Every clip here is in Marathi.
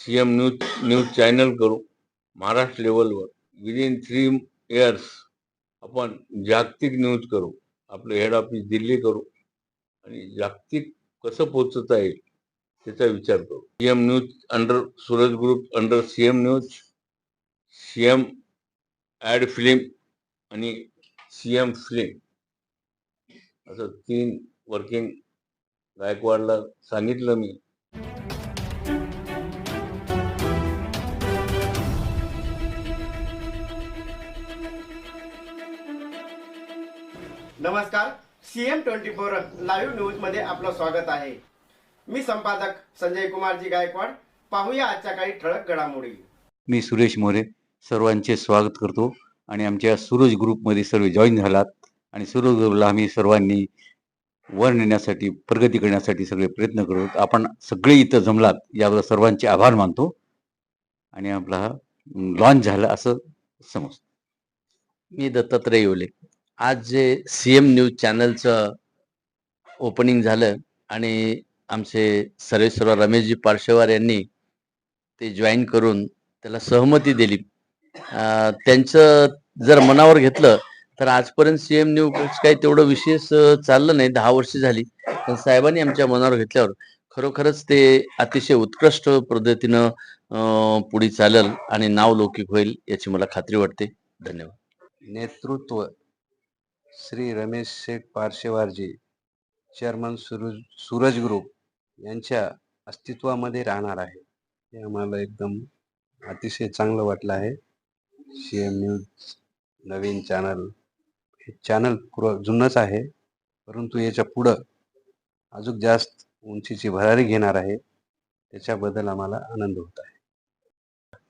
सीएम न्यूज चॅनल करू. महाराष्ट्र लेवलवर विदिन 3 इयर्स आपण जागतिक न्यूज करू. आपलं हेड ऑफिस दिल्ली करू आणि जागतिक कसं पोहोचता येईल त्याचा विचार करू. CM news under Suraj group under CM news, CM ad film आणि सीएम फिल्म असं 3 वर्किंग गायकवाडला सांगितलं मी. नमस्कार, सीएम 24 लाईव्ह न्यूज मध्ये आपलं स्वागत आहे. मी संपादक संजय कुमारजी गायकवाड. पाहूया आजच्या काही ठळक घडामोडी. मी सुरेश मोरे सर्वांचे स्वागत करतो आणि आमच्या सूरज ग्रुपमध्ये सर्व जॉईन झालात आणि सूरज ग्रुपला आम्ही सर्वांनी वर नेण्यासाठी प्रगती करण्यासाठी सगळे प्रयत्न करतो. आपण सगळे इथं जमलात याबद्दल सर्वांचे आभार मानतो आणि आपला हा लॉन्च झाला असं समजतो. मी दत्तात्रय येवले. आज जे सीएम न्यूज चॅनलचं ओपनिंग झालं आणि आमचे सर्वेश्वर रमेशजी पार्शेवार यांनी ते जॉईन करून त्याला सहमती दिली. त्यांचं जर मनावर घेतलं तर आजपर्यंत सीएम न्यूज काही तेवढं विशेष चाललं नाही. 10 वर्ष झाली. पण साहेबांनी आमच्या मनावर घेतल्यावर खरोखरच ते अतिशय उत्कृष्ट पद्धतीनं पुढे चालेल आणि नाव लौकिक होईल याची मला खात्री वाटते. धन्यवाद. नेतृत्व श्री रमेश शेठ पारशेवारजी, चेअरमन सूरज ग्रुप यांच्या अस्तित्वामध्ये राहणार आहे. हे आम्हाला एकदम अतिशय चांगलं वाटलं आहे. सीएम न्यूज नवीन चॅनल, हे चॅनल जुनंच आहे परंतु याच्या पुढं अजून जास्त उंचीची भरारी घेणार आहे. त्याच्याबद्दल आम्हाला आनंद होत आहे.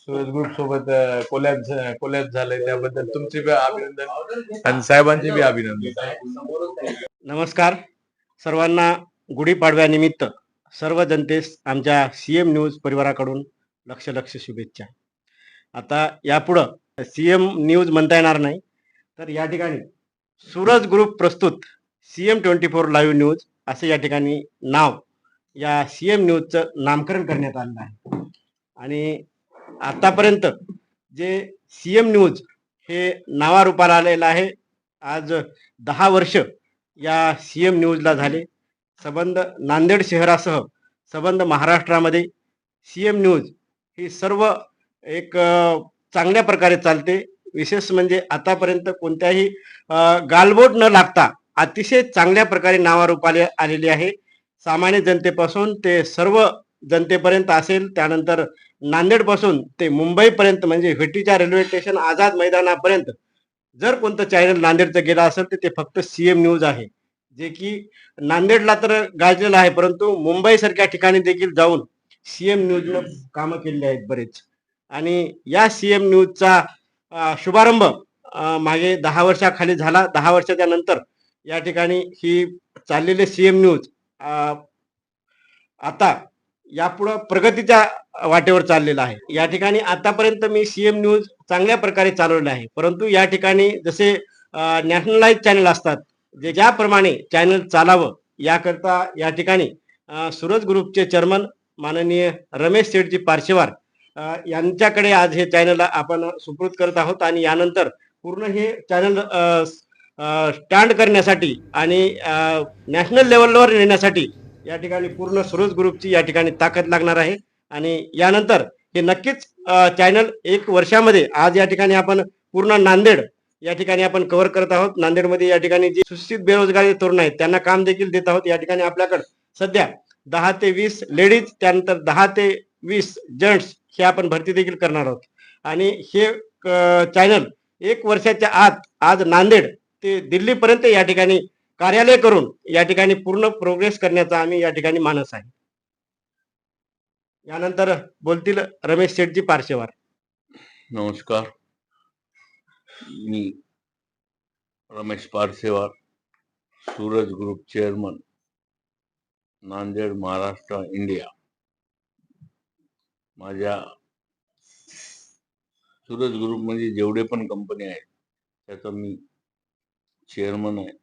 सूरज ग्रुप सोबत कोलॅब झालंय त्याबद्दल तुमचे बी अभिनंदन आणि साहेबांचे बी अभिनंदन. नमस्कार सर्वांना. गुढीपाडव्यानिमित्त सर्व जनतेस आमच्या सीएम न्यूज परिवाराकडून लक्ष शुभेच्छा. आता यापुढं सीएम न्यूज म्हणता येणार नाही तर या ठिकाणी सूरज ग्रुप प्रस्तुत सीएम 24 लाईव्ह न्यूज असे या ठिकाणी नाव या सीएम न्यूजचं नामकरण करण्यात आलेलं आहे. आणि आतापर्यंत जे सीएम न्यूज हे नावारूपाला आलेलं आहे. आज 10 वर्ष या सीएम न्यूजला झाले. संबंध नांदेड शहरासह संबंध महाराष्ट्रामध्ये सीएम न्यूज ही सर्व एक चांगल्या प्रकारे चालते. विशेष म्हणजे आतापर्यंत कोणत्याही गालबोट न लागता अतिशय चांगल्या प्रकारे नावारूपाला आलेली आहे. सामान्य जनतेपासून ते सर्व जनतेपर्यंत असेल, त्यानंतर नांदेडपासून ते मुंबईपर्यंत म्हणजे व्हीटीच्या रेल्वे स्टेशन आझाद मैदानापर्यंत जर कोणतं चॅनल नांदेडचं गेलं असेल तर ते फक्त सीएम न्यूज आहे. जे की नांदेडला तर गाजलेलं आहे परंतु मुंबईसारख्या ठिकाणी देखील जाऊन सीएम न्यूजनं कामं केलेली आहेत बरेच. आणि या सीएम न्यूजचा शुभारंभ मागे 10 वर्षाखाली झाला. 10 वर्षाच्या नंतर या ठिकाणी ही चाललेले सीएम न्यूज आता यापुढं प्रगतीच्या वाटेवर चाललेला आहे. या ठिकाणी आतापर्यंत मी सीएम न्यूज चांगल्या प्रकारे चालवलेलं आहे परंतु या ठिकाणी जसे नॅशनलाइज चॅनल असतात जे ज्याप्रमाणे चॅनल चालावं याकरता या ठिकाणी सूरज ग्रुपचे चेअरमन माननीय रमेश शेठजी पार्शेवार यांच्याकडे आज हे चॅनल आपण सुपूर्द करत आहोत. आणि यानंतर पूर्ण हे चॅनल स्टँड करण्यासाठी आणि नॅशनल लेवलवर नेण्यासाठी या ठिकाणी पूर्ण सूरज ग्रुपची या ठिकाणी ताकद लागणार आहे. आणि यानंतर हे नक्कीच चॅनल 1 वर्षामध्ये आज या ठिकाणी आपण पूर्ण नांदेड या ठिकाणी आपण कव्हर करत आहोत. नांदेडमध्ये या ठिकाणी जे सुशिक्षित बेरोजगार तरुण आहेत त्यांना काम देखील देत आहोत. या ठिकाणी आपल्याकडे सध्या 10 ते 20 लेडीज, त्यानंतर 10 ते 20 जेंट्स हे आपण भरती देखील करणार आहोत. आणि हे चॅनल 1 वर्षाच्या आत आज नांदेड ते दिल्लीपर्यंत या ठिकाणी कार्यालय करून या ठिकाणी पूर्ण प्रोग्रेस करण्याचा आम्ही या ठिकाणी मानस आहे. यानंतर बोलतील रमेश शेठजी पार्शेवार. नमस्कार, मी Ramesh Parshewar, Suraj group chairman, Nanded, Maharashtra, India. माझ्या सूरज ग्रुप मध्ये जेवढे पण कंपनी आहेत त्याचा मी चेअरमन आहे.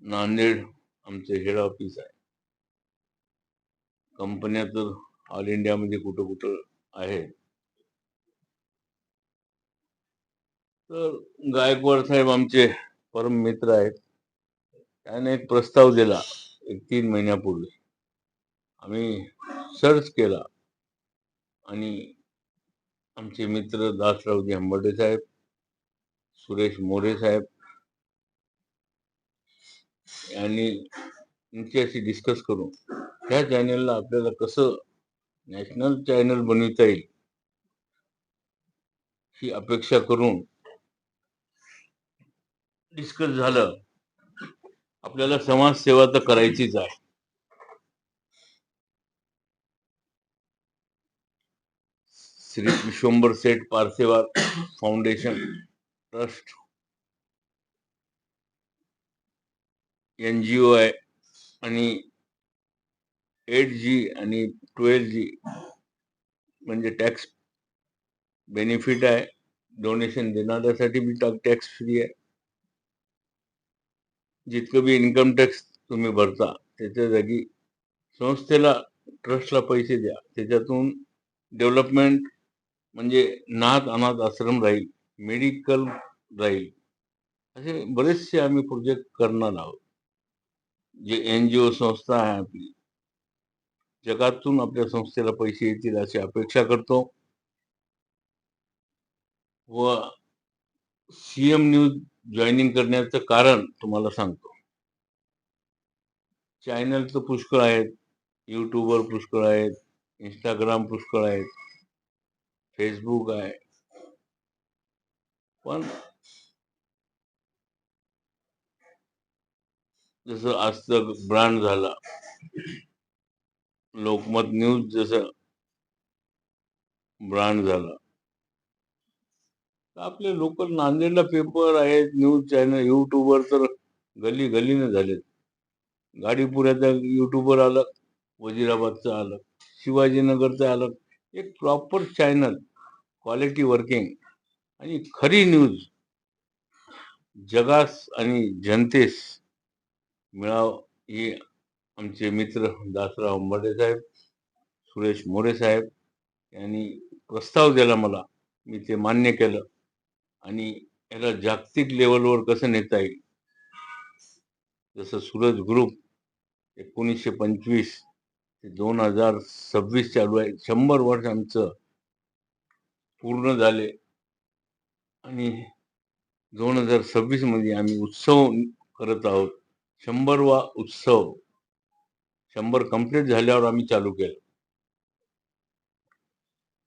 नांदेड आमचे हेड ऑफिस आहे. कंपन्या तर ऑल इंडियामध्ये कुठं कुठं आहेत. तर गायकवाड साहेब आमचे परम मित्र आहेत. त्याने एक प्रस्ताव दिला एक 3 महिन्यापूर्वी. आम्ही सर्च केला आणि आमचे मित्र दासरावजी हंबर्डे साहेब, सुरेश मोरे साहेब यांनी यांच्याशी डिस्कस करून ह्या चॅनलला आपल्याला कसं नॅशनल चॅनल बनविता येईल ही अपेक्षा करून डिस्कस झालं. आपल्याला समाजसेवा तर करायचीच आहे. श्री विश्वंभर सेठ पारसेवार फाउंडेशन ट्रस्ट NGO आहे आणि 8G आणि 12G म्हणजे टॅक्स बेनिफिट आहे. डोनेशन देणाऱ्यासाठी बी टॅक्स फ्री आहे. जितकं बी इन्कम टॅक्स तुम्ही भरता त्याच्या जागी संस्थेला ट्रस्टला पैसे द्या. त्याच्यातून डेव्हलपमेंट म्हणजे अनाथ आश्रम राहील, मेडिकल राहील, असे बरेचसे आम्ही प्रोजेक्ट करणार आहोत. जे NGO संस्था आहे आपली, जगातून आपल्या संस्थेला पैसे येतील अशी अपेक्षा करतो. व CM न्यूज जॉईनिंग करण्याचं कारण तुम्हाला सांगतो. चॅनल तर पुष्कळ आहेत, युट्यूबवर पुष्कळ आहेत, इंस्टाग्राम पुष्कळ आहेत, फेसबुक आहे. पण जसं आज तक ब्रँड झाला, लोकमत न्यूज जसं ब्रँड झाला, तर आपले लोकल नांदेडला पेपर आहेत, न्यूज चॅनल युट्यूबवर तर गली गलीने झालेत. गाडीपुऱ्याचा युट्यूबवर आलं, वजिराबादचं आलं, शिवाजीनगरचं आलं. एक प्रॉपर चॅनल, क्वालिटी वर्किंग आणि खरी न्यूज जगास आणि जनतेस मिळाव हे आमचे मित्र दासराव हंबर्डे साहेब, सुरेश मोरे साहेब यांनी प्रस्ताव दिला मला. मी ते मान्य केलं आणि याला जागतिक लेवलवर कसं नेता येईल. जसं सूरज ग्रुप 1925 ते 2026 चालू आहे. 100 वर्ष आमचं पूर्ण झाले आणि 2026 मध्ये आम्ही उत्सव करत आहोत. 100वा उत्सव. 100 कंप्लीट झाल्यावर आम्ही चालू केलं.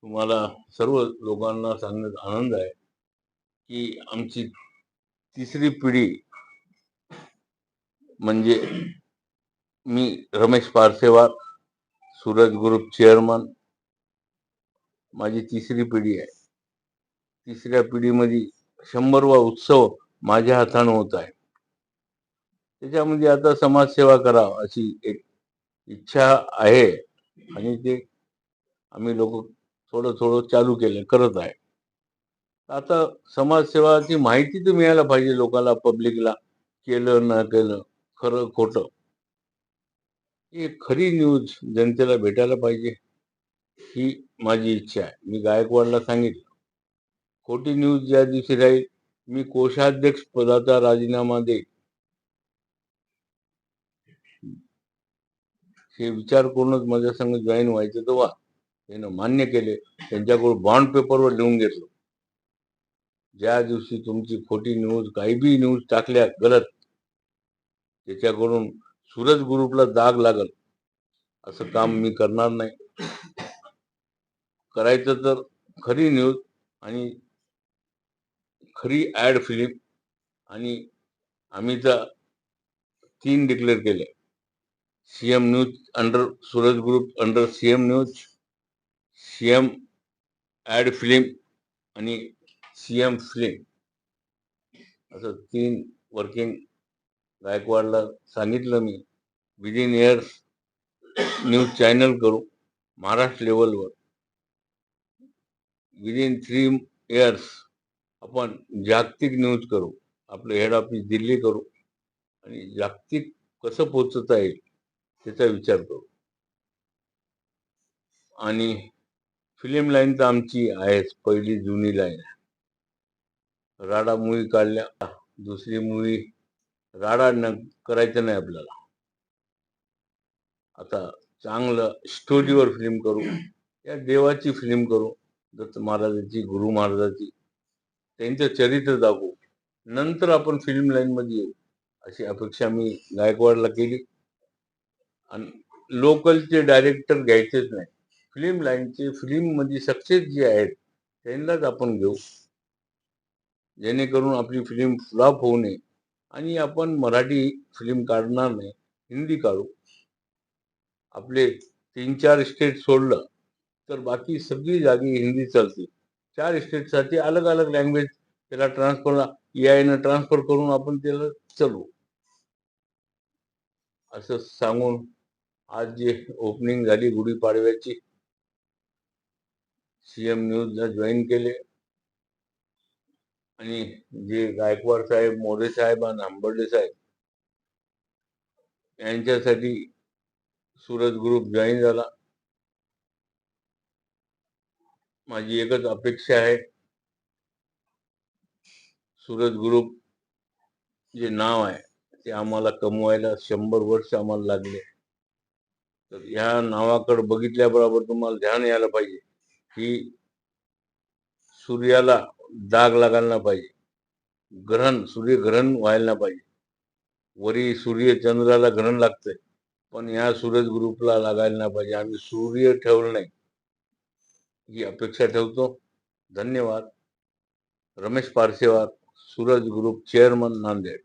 तुम्हाला सर्व लोकांना सांगण्यात आनंद आहे की आमची तिसरी पिढी म्हणजे मी रमेश पारसेवार, सूरज ग्रुप चेअरमन, माझी तिसरी पिढी आहे. तिसऱ्या पिढीमध्ये 100वा उत्सव माझ्या हाताने होत आहे. त्याच्यामध्ये आता समाजसेवा करावं अशी एक इच्छा आहे आणि ते आम्ही लोक थोडं थोडं चालू करत आहे. आता समाजसेवाची माहिती तर मिळायला पाहिजे लोकांना, पब्लिकला, केलं न केलं, खरं खोटं, ही खरी न्यूज जनतेला भेटायला पाहिजे ही माझी इच्छा आहे. मी गायकवाडला सांगितलं, खोटी न्यूज ज्या दिवशी राहील मी कोषाध्यक्ष पदाचा राजीनामा देईन. हे विचार करूनच माझ्या संग जॉईन व्हायचं तेव्हा त्यानं मान्य केले. त्यांच्याकडून बॉन्ड पेपरवर लिहून घेतलं, ज्या दिवशी तुमची खोटी न्यूज काही बी न्यूज टाकल्या गलत, त्याच्याकडून सूरज ग्रुपला दाग लागल असं काम मी करणार नाही. करायचं तर खरी न्यूज आणि खरी ऍड फिल्म. आणि आम्ही तर 3 डिक्लेअर केले. CM news under Suraj group, under CM news, CM ad film आणि CM फिल्म, असं 3 वर्किंग गायकवाडला सांगितलं मी. विदिन इयर्स न्यूज चॅनल करू महाराष्ट्र लेवलवर. विदिन 3 इयर्स आपण जागतिक न्यूज करू. आपलं हेड ऑफिस दिल्ली करू आणि जागतिक कसं पोहोचता येईल त्याचा विचार करू. आणि फिल्म लाईन तर आमची आहेच, पहिली जुनी लाईन. राडा मूवी काढल्या, दुसरी मूवी राडा करायचं नाही आपल्याला. आता चांगलं स्टोरीवर फिल्म करू, या देवाची फिल्म करू, दत्त महाराजाची, गुरु महाराजाची, त्यांचं चरित्र दाखवू, नंतर आपण फिल्म लाईन मध्ये येऊ, अशी अपेक्षा मी गायकवाडला केली. आणि लोकलचे डायरेक्टर घ्यायचेच नाही, फिल्म लाईनचे, फिल्म मध्ये सक्सेस जे आहेत त्यांनाच आपण घेऊ, जेणेकरून आपली फिल्म फ्लॉप होऊ नये आणि आपण मराठी फिल्म काढणार नाही, हिंदी काढू. आपले 3-4 स्टेट सोडलं तर बाकी सगळी जागी हिंदी चालते. 4 स्टेटसाठी अलग अलग लँग्वेज त्याला ट्रान्सफर, AI न ट्रान्सफर करून आपण त्याला चालू. असं सांगून आज जे ओपनिंग झाली गुढीपाडव्याची, सीएम न्यूजला जॉईन केले आणि जे गायकवाड साहेब, मोरे साहेब आणि हंबर्डे साहेब यांच्यासाठी सूरज ग्रुप जॉईन झाला. माझी एकच अपेक्षा आहे, सूरज ग्रुप जे नाव आहे ते आम्हाला कमवायला 100 वर्ष आम्हाला लागले. तर ह्या नावाकडे बघितल्याबरोबर तुम्हाला ध्यान यायला पाहिजे की सूर्याला डाग लागायला पाहिजे, सूर्यग्रहण व्हायला पाहिजे. वरी सूर्य चंद्राला ग्रहण लागतंय, पण या सूरज ग्रुपला लागायला नाही पाहिजे. आम्ही सूर्य ठेवलं नाही ही अपेक्षा ठेवतो. धन्यवाद. Ramesh Parsewar, Suraj group chairman, Nanded.